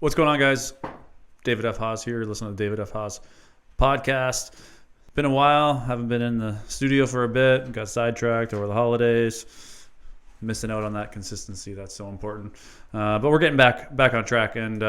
What's going on, guys? David F. Haas here. Listen to the David F. Haas podcast. Been a while. Haven't been in the studio for a bit. Got sidetracked over the holidays. Missing out on that consistency. That's so important. But we're getting back on track. And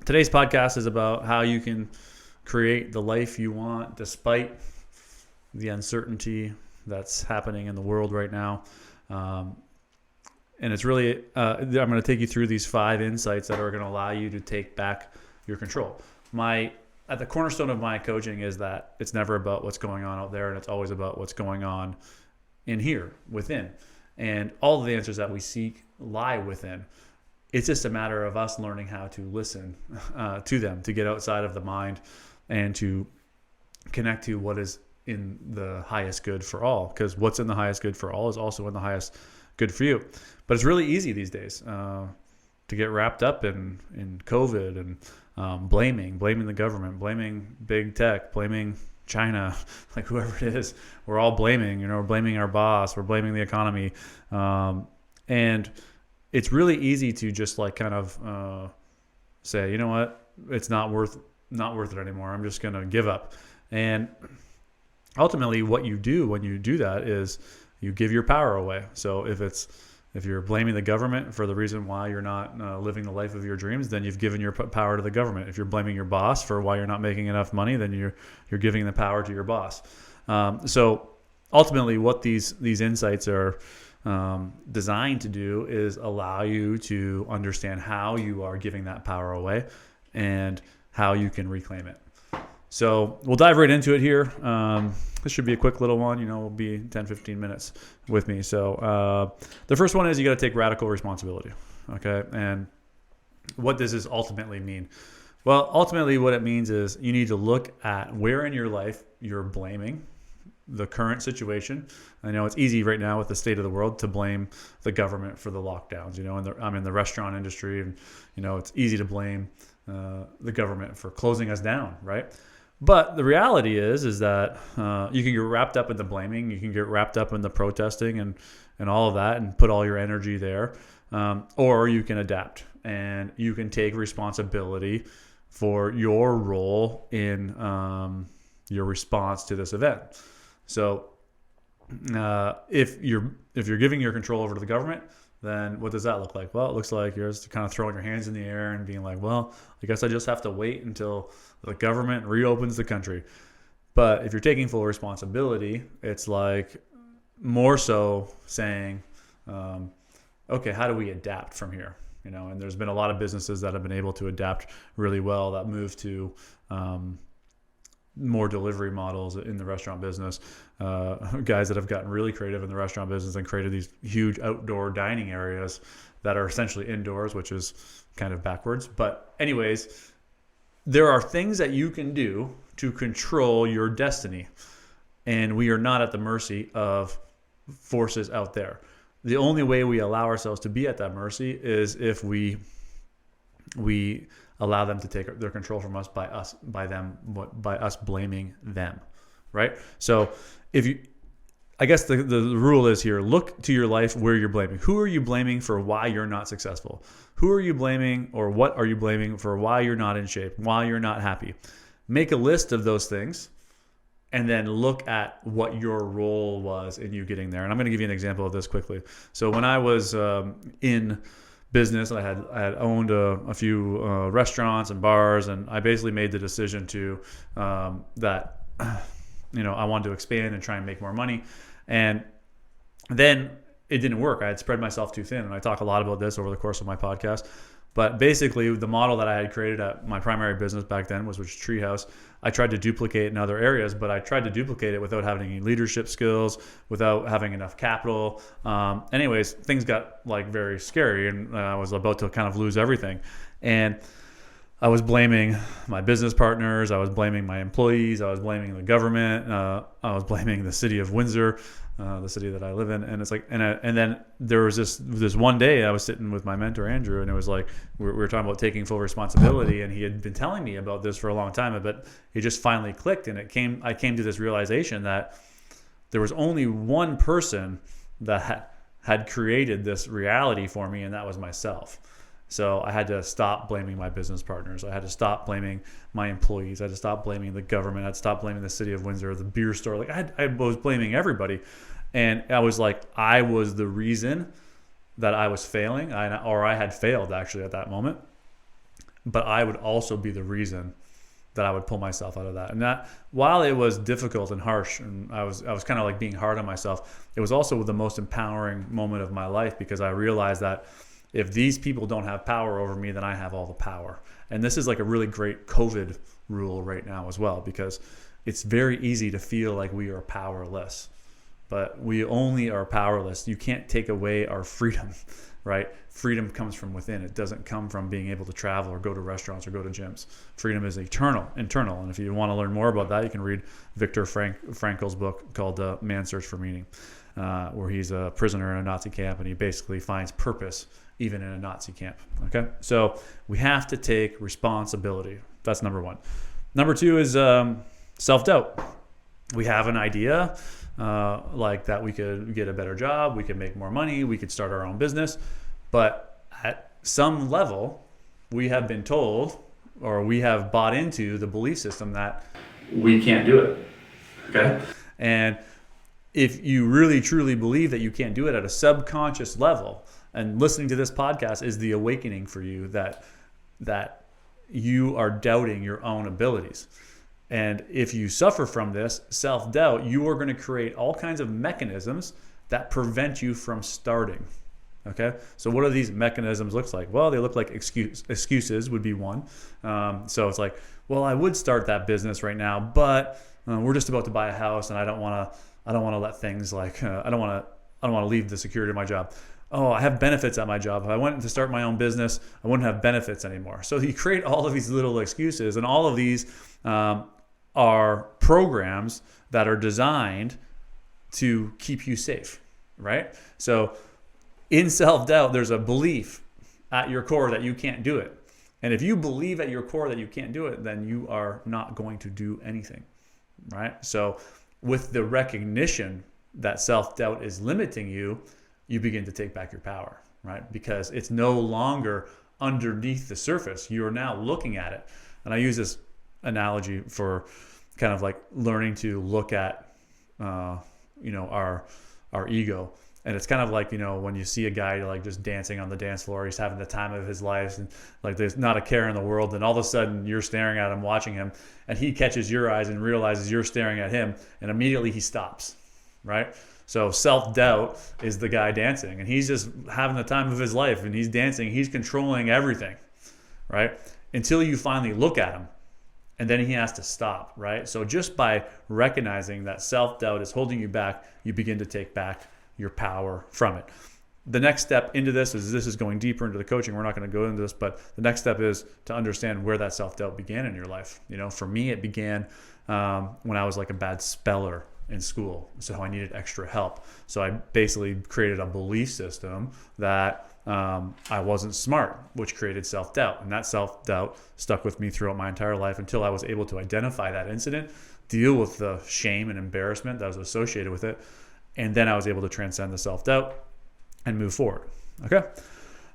today's podcast is about how you can create the life you want despite the uncertainty that's happening in the world right now. And it's really, I'm going to take you through these 5 insights that are going to allow you to take back your control. At the cornerstone of my coaching is that it's never about what's going on out there, and it's always about what's going on in here, within. And all of the answers that we seek lie within. It's just a matter of us learning how to listen to them, to get outside of the mind and to connect to what is in the highest good for all. Because what's in the highest good for all is also in the highest good for you. But it's really easy these days to get wrapped up in COVID and blaming the government, blaming big tech, blaming China, like whoever it is. We're all blaming, we're blaming our boss, we're blaming the economy. And it's really easy to just like kind of say, you know what, it's not worth it anymore. I'm just going to give up. And ultimately what you do when you do that is you give your power away. So if you're blaming the government for the reason why you're not living the life of your dreams, then you've given your power to the government. If you're blaming your boss for why you're not making enough money, then you're giving the power to your boss. So ultimately, what these insights are designed to do is allow you to understand how you are giving that power away and how you can reclaim it. So we'll dive right into it here. This should be a quick little one, it'll be 10, 15 minutes with me. So the first one is you got to take radical responsibility. Okay. And what does this ultimately mean? Well, ultimately what it means is you need to look at where in your life you're blaming the current situation. I know it's easy right now with the state of the world to blame the government for the lockdowns, and I'm in the restaurant industry, and, it's easy to blame the government for closing us down, right? But the reality is that you can get wrapped up in the blaming, you can get wrapped up in the protesting and all of that and put all your energy there, or you can adapt and you can take responsibility for your role in your response to this event. So if you're giving your control over to the government, then what does that look like? Well, it looks like you're just kind of throwing your hands in the air and being like, well, I guess I just have to wait until the government reopens the country. But if you're taking full responsibility, it's like more so saying, okay, how do we adapt from here? And there's been a lot of businesses that have been able to adapt really well, that move to more delivery models in the restaurant business, guys that have gotten really creative in the restaurant business and created these huge outdoor dining areas that are essentially indoors, which is kind of backwards. But anyways, there are things that you can do to control your destiny, and we are not at the mercy of forces out there. The only way we allow ourselves to be at that mercy is if we allow them to take their control from us by us blaming them, right? So I guess the rule is here, look to your life where you're blaming. Who are you blaming for why you're not successful? Who are you blaming, or what are you blaming for why you're not in shape, why you're not happy? Make a list of those things and then look at what your role was in you getting there. And I'm going to give you an example of this quickly. So when I was in business, I had owned a few restaurants and bars, and I basically made the decision to that I wanted to expand and try and make more money. And then it didn't work. I had spread myself too thin, and I talk a lot about this over the course of my podcast. But basically, the model that I had created at my primary business back then, which was Treehouse, I tried to duplicate in other areas, but I tried to duplicate it without having any leadership skills, without having enough capital. Anyways, things got like very scary, and I was about to kind of lose everything. And I was blaming my business partners, I was blaming my employees, I was blaming the government, I was blaming the city of Windsor, the city that I live in. And it's like, and then there was this one day I was sitting with my mentor Andrew, and it was like we were talking about taking full responsibility, and he had been telling me about this for a long time, but it just finally clicked, and I came to this realization that there was only one person that had created this reality for me, and that was myself. So I had to stop blaming my business partners. I had to stop blaming my employees. I had to stop blaming the government. I had to stop blaming the city of Windsor, the beer store. Like I was blaming everybody. And I was like, I was the reason that I was failing, or I had failed actually at that moment. But I would also be the reason that I would pull myself out of that. And that, while it was difficult and harsh, and I was kind of like being hard on myself, it was also the most empowering moment of my life, because I realized that if these people don't have power over me, then I have all the power. And this is like a really great COVID rule right now as well, because it's very easy to feel like we are powerless, but we only are powerless. You can't take away our freedom, right? Freedom comes from within. It doesn't come from being able to travel or go to restaurants or go to gyms. Freedom is internal. And if you want to learn more about that, you can read Viktor Frankl's book called Man's Search for Meaning, where he's a prisoner in a Nazi camp, and he basically finds purpose even in a Nazi camp. Okay, so we have to take responsibility. That's number one. Number two is self-doubt. We have an idea like that we could get a better job, we could make more money, we could start our own business, but at some level, we have been told, or we have bought into the belief system that we can't do it. Okay, and if you really truly believe that you can't do it at a subconscious level, and listening to this podcast is the awakening for you that you are doubting your own abilities. And if you suffer from this self-doubt, you are going to create all kinds of mechanisms that prevent you from starting. Okay, so what do these mechanisms look like? Well, they look like excuses would be one. So it's like, well, I would start that business right now, but we're just about to buy a house, and I don't want to let things like I don't want to leave the security of my job. Oh, I have benefits at my job. If I went to start my own business, I wouldn't have benefits anymore. So you create all of these little excuses, and all of these are programs that are designed to keep you safe, right? So in self-doubt, there's a belief at your core that you can't do it. And if you believe at your core that you can't do it, then you are not going to do anything, right? So with the recognition that self-doubt is limiting you, you begin to take back your power, right? Because it's no longer underneath the surface. You are now looking at it. And I use this analogy for kind of like learning to look at, our ego. And it's kind of like, when you see a guy like just dancing on the dance floor, he's having the time of his life, and like there's not a care in the world. And all of a sudden you're staring at him, watching him, and he catches your eyes and realizes you're staring at him, and immediately he stops, right? So self-doubt is the guy dancing, and he's just having the time of his life, and he's dancing, he's controlling everything, right? Until you finally look at him, and then he has to stop, right? So just by recognizing that self-doubt is holding you back, you begin to take back your power from it. The next step into this is going deeper into the coaching. We're not going to go into this, but the next step is to understand where that self-doubt began in your life. For me, it began when I was like a bad speller in school, so I needed extra help. So I basically created a belief system that I wasn't smart, which created self-doubt. And that self-doubt stuck with me throughout my entire life until I was able to identify that incident, deal with the shame and embarrassment that was associated with it, and then I was able to transcend the self-doubt and move forward. Okay?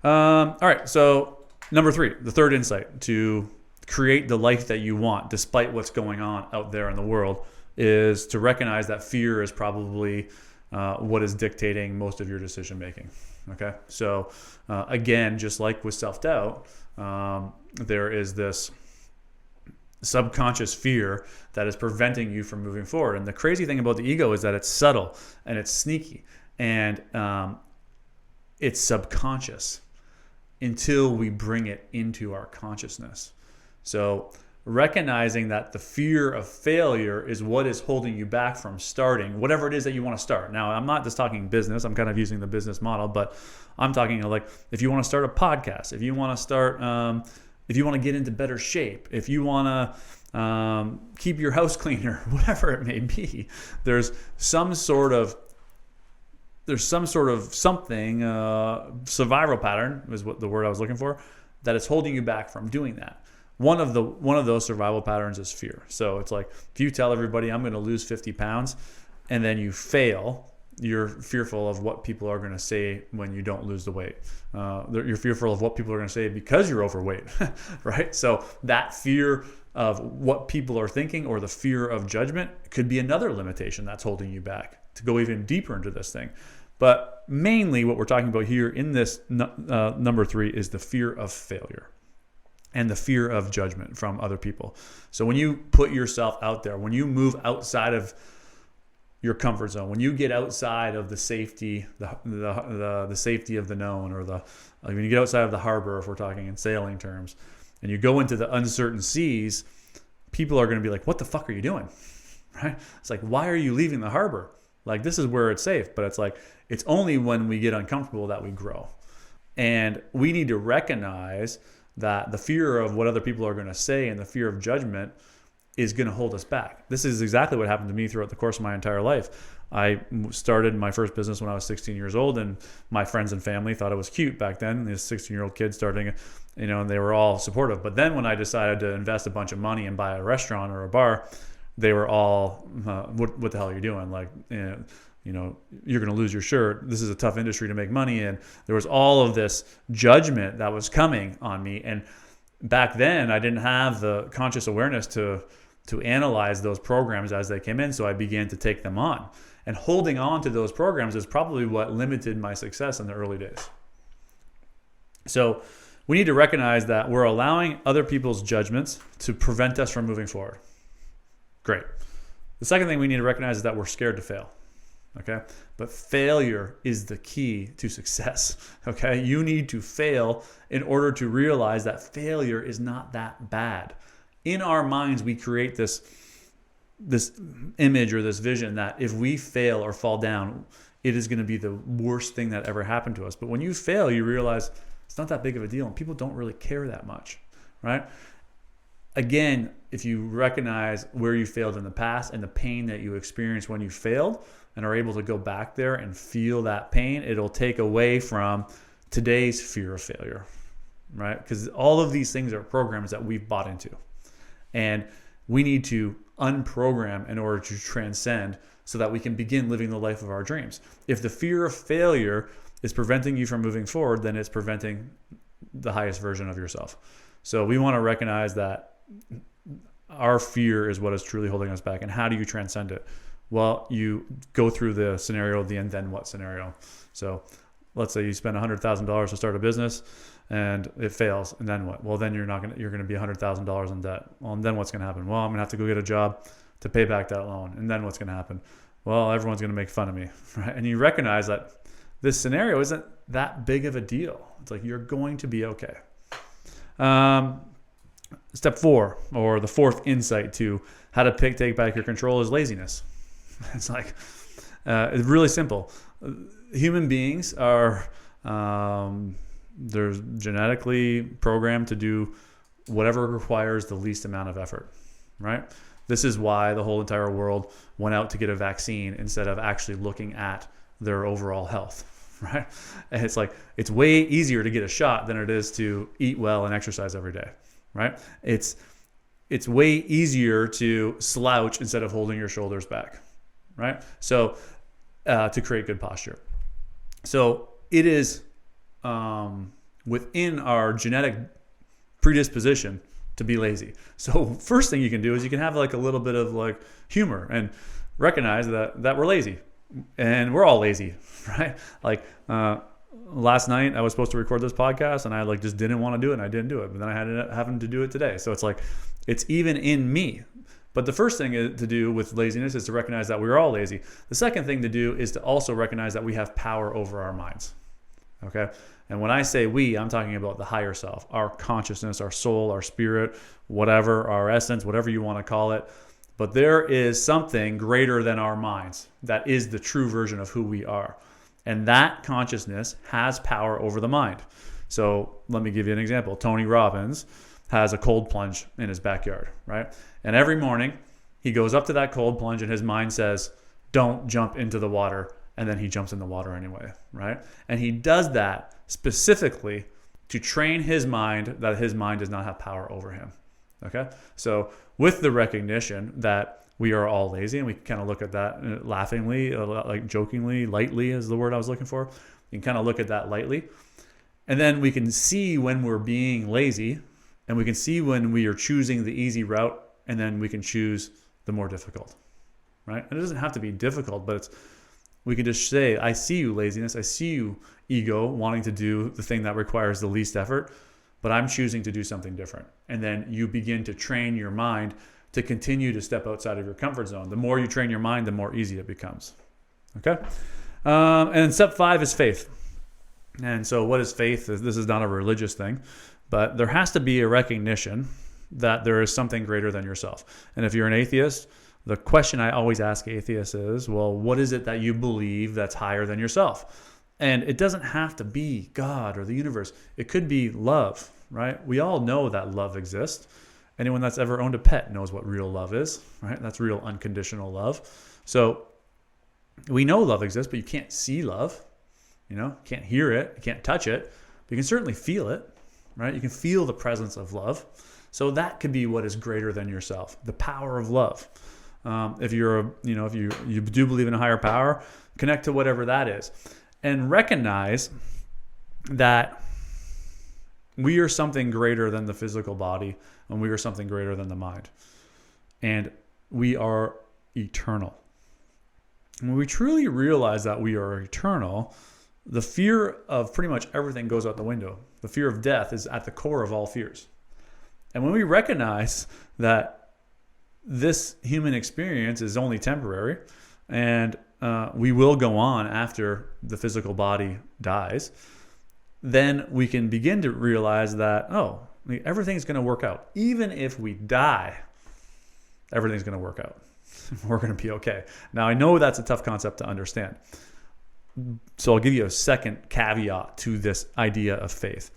All right, so number 3, the third insight to create the life that you want despite what's going on out there in the world is to recognize that fear is probably what is dictating most of your decision making. Okay, so again, just like with self-doubt, there is this subconscious fear that is preventing you from moving forward. And the crazy thing about the ego is that it's subtle and it's sneaky and it's subconscious until we bring it into our consciousness. So recognizing that the fear of failure is what is holding you back from starting whatever it is that you want to start. Now, I'm not just talking business. I'm kind of using the business model, but I'm talking like if you want to start a podcast, if you want to start, if you want to get into better shape, if you want to keep your house cleaner, whatever it may be, there's some sort of something, survival pattern is what the word I was looking for, that is holding you back from doing that. One of those survival patterns is fear. So it's like if you tell everybody I'm going to lose 50 pounds and then you fail You're fearful of what people are going to say when you don't lose the weight. You're fearful of what people are going to say because you're overweight, right? So that fear of what people are thinking or the fear of judgment could be another limitation that's holding you back to go even deeper into this thing. But mainly what we're talking about here in this number 3 is the fear of failure and the fear of judgment from other people. So when you put yourself out there, when you move outside of your comfort zone, when you get outside of the safety, the safety of the known, or when you get outside of the harbor, if we're talking in sailing terms, and you go into the uncertain seas, people are going to be like, what the fuck are you doing? Right? It's like, why are you leaving the harbor? Like, this is where it's safe. But it's like, it's only when we get uncomfortable that we grow. And we need to recognize that the fear of what other people are going to say and the fear of judgment is going to hold us back. This is exactly what happened to me throughout the course of my entire life. I started my first business when I was 16 years old, and my friends and family thought it was cute back then. This 16-year-old kid starting, and they were all supportive. But then when I decided to invest a bunch of money and buy a restaurant or a bar, they were all, what the hell are you doing? Like, you're going to lose your shirt. This is a tough industry to make money in. There was all of this judgment that was coming on me. And back then I didn't have the conscious awareness to analyze those programs as they came in. So I began to take them on. And holding on to those programs is probably what limited my success in the early days. So we need to recognize that we're allowing other people's judgments to prevent us from moving forward. Great. The second thing we need to recognize is that we're scared to fail. Okay? But failure is the key to success. Okay? You need to fail in order to realize that failure is not that bad. In our minds, we create this image or this vision that if we fail or fall down, it is going to be the worst thing that ever happened to us. But when you fail, you realize it's not that big of a deal and people don't really care that much, right? Again, if you recognize where you failed in the past and the pain that you experienced when you failed and are able to go back there and feel that pain, it'll take away from today's fear of failure, right? Because all of these things are programs that we've bought into. And we need to unprogram in order to transcend so that we can begin living the life of our dreams. If the fear of failure is preventing you from moving forward, then it's preventing the highest version of yourself. So we want to recognize that our fear is what is truly holding us back. And how do you transcend it? Well, you go through the scenario, the and then what scenario. So let's say you spend $100,000 to start a business and it fails, and then what? Well, then you're going to be $100,000 in debt. Well, and then what's going to happen? Well, I'm going to have to go get a job to pay back that loan. And then what's going to happen? Well, everyone's going to make fun of me, right? And you recognize that this scenario isn't that big of a deal. It's like you're going to be okay. Step 4, or the fourth insight to how to take back your control, is laziness. It's like, it's really simple. Human beings are, they're genetically programmed to do whatever requires the least amount of effort, right? This is why the whole entire world went out to get a vaccine instead of actually looking at their overall health, right? And it's like, it's way easier to get a shot than it is to eat well and exercise every day, right? It's way easier to slouch instead of holding your shoulders back, right? So to create good posture. So it is within our genetic predisposition to be lazy. So first thing you can do is you can have like a little bit of like humor and recognize that we're lazy, and we're all lazy, right? Like last night I was supposed to record this podcast and I like just didn't want to do it and I didn't do it, but then I had having to do it today. So it's like, it's even in me. But the first thing to do with laziness is to recognize that we're all lazy. The second thing to do is to also recognize that we have power over our minds. Okay? And when I say we, I'm talking about the higher self, our consciousness, our soul, our spirit, whatever, our essence, whatever you want to call it. But there is something greater than our minds that is the true version of who we are. And that consciousness has power over the mind. So let me give you an example. Tony Robbins has a cold plunge in his backyard, right? And every morning he goes up to that cold plunge and his mind says, don't jump into the water. And then he jumps in the water anyway, right? And he does that specifically to train his mind that his mind does not have power over him, okay? So with the recognition that we are all lazy, and we can kind of look at that laughingly, like jokingly, lightly is the word I was looking for. You can kind of look at that lightly. And then we can see when we're being lazy, and we can see when we are choosing the easy route, and then we can choose the more difficult, right? And it doesn't have to be difficult, but we can just say, I see you, laziness. I see you, ego, wanting to do the thing that requires the least effort, but I'm choosing to do something different. And then you begin to train your mind to continue to step outside of your comfort zone. The more you train your mind, the more easy it becomes. Okay? And step 5 is faith. And so what is faith? This is not a religious thing, but there has to be a recognition that there is something greater than yourself. And if you're an atheist, the question I always ask atheists is, well, what is it that you believe that's higher than yourself? And it doesn't have to be God or the universe. It could be love, right? We all know that love exists. Anyone that's ever owned a pet knows what real love is, right? That's real unconditional love. So we know love exists, but you can't see love. You can't hear it, you can't touch it, but you can certainly feel it, right? You can feel the presence of love. So that could be what is greater than yourself, the power of love. If you do believe in a higher power, connect to whatever that is, and recognize that we are something greater than the physical body, and we are something greater than the mind, and we are eternal. When we truly realize that we are eternal, the fear of pretty much everything goes out the window. The fear of death is at the core of all fears. And when we recognize that this human experience is only temporary, and we will go on after the physical body dies, then we can begin to realize that, everything's going to work out. Even if we die, everything's going to work out. We're going to be okay. Now, I know that's a tough concept to understand. So I'll give you a second caveat to this idea of faith.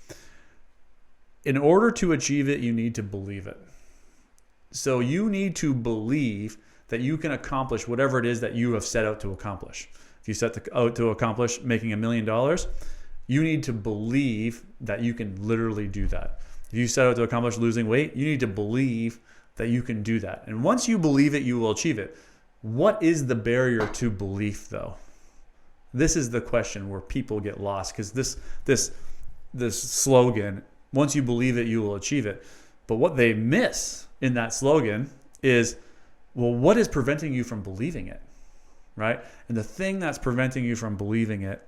In order to achieve it, you need to believe it. So you need to believe that you can accomplish whatever it is that you have set out to accomplish. If you set out to accomplish making $1 million, you need to believe that you can literally do that. If you set out to accomplish losing weight, you need to believe that you can do that. And once you believe it, you will achieve it. What is the barrier to belief, though? This is the question where people get lost, because this slogan, once you believe it, you will achieve it. But what they miss in that slogan is, well, what is preventing you from believing it, right? And the thing that's preventing you from believing it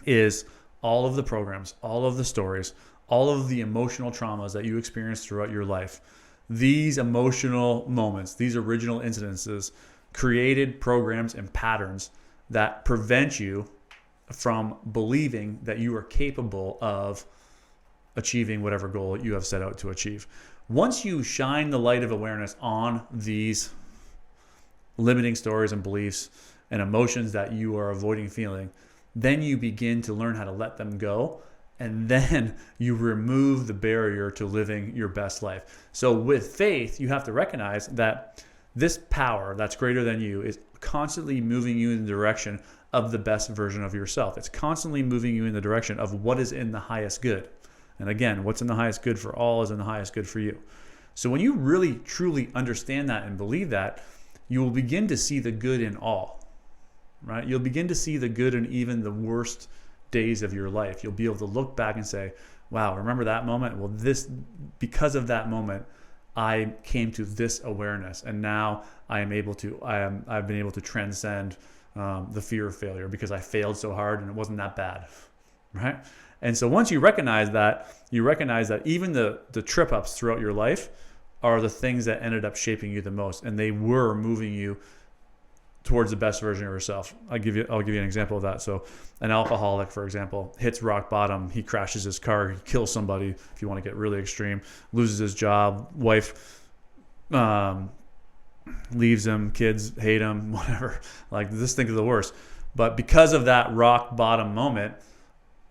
is all of the programs, all of the stories, all of the emotional traumas that you experience throughout your life. These emotional moments, these original incidences created programs and patterns that prevent you from believing that you are capable of achieving whatever goal you have set out to achieve. Once you shine the light of awareness on these limiting stories and beliefs and emotions that you are avoiding feeling, then you begin to learn how to let them go, and then you remove the barrier to living your best life. So with faith, you have to recognize that this power that's greater than you is constantly moving you in the direction of the best version of yourself. It's constantly moving you in the direction of what is in the highest good. And again, what's in the highest good for all is in the highest good for you. So when you really, truly understand that and believe that, you will begin to see the good in all, right? You'll begin to see the good in even the worst days of your life. You'll be able to look back and say, wow, remember that moment? Well, because of that moment, I came to this awareness, and now I've been able to transcend the fear of failure because I failed so hard and it wasn't that bad, right? And so once you recognize that even the trip ups throughout your life are the things that ended up shaping you the most, and they were moving you towards the best version of yourself. I'll give you an example of that. So an alcoholic, for example, hits rock bottom. He crashes his car. He kills somebody, if you want to get really extreme, loses his job, wife leaves him, kids hate him, whatever. Like, just think of the worst. But because of that rock bottom moment,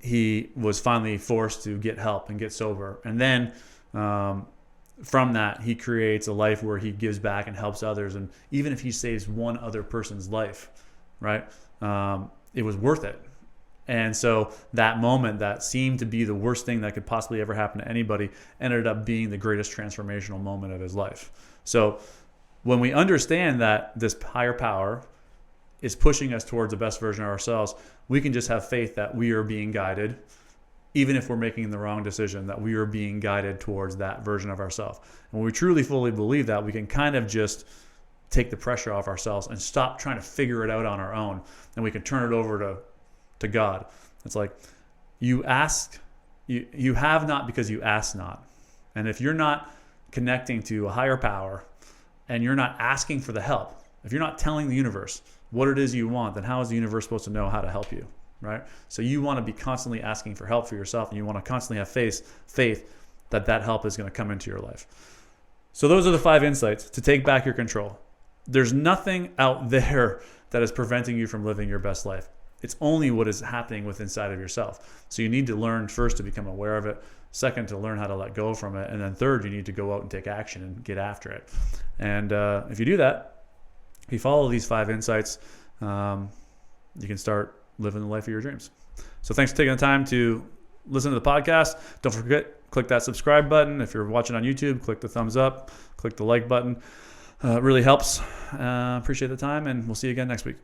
he was finally forced to get help and get sober. And then from that, he creates a life where he gives back and helps others. And even if he saves one other person's life, right, it was worth it. And so that moment that seemed to be the worst thing that could possibly ever happen to anybody ended up being the greatest transformational moment of his life. So When we understand that this higher power is pushing us towards the best version of ourselves, we can just have faith that we are being guided, even if we're making the wrong decision, that we are being guided towards that version of ourselves. And when we truly, fully believe that, we can kind of just take the pressure off ourselves and stop trying to figure it out on our own. And we can turn it over to God. It's like you ask, you have not because you ask not. And if you're not connecting to a higher power and you're not asking for the help, if you're not telling the universe what it is you want, then how is the universe supposed to know how to help you, right? So you want to be constantly asking for help for yourself, and you want to constantly have faith that that help is going to come into your life. So those are the 5 insights to take back your control. There's nothing out there that is preventing you from living your best life. It's only what is happening within inside of yourself. So you need to learn first to become aware of it. Second, to learn how to let go from it. And then third, you need to go out and take action and get after it. And if you do that, if you follow these 5 insights, you can start living the life of your dreams. So thanks for taking the time to listen to the podcast. Don't forget, click that subscribe button. If you're watching on YouTube, click the thumbs up, click the like button. It really helps. Appreciate the time, and we'll see you again next week.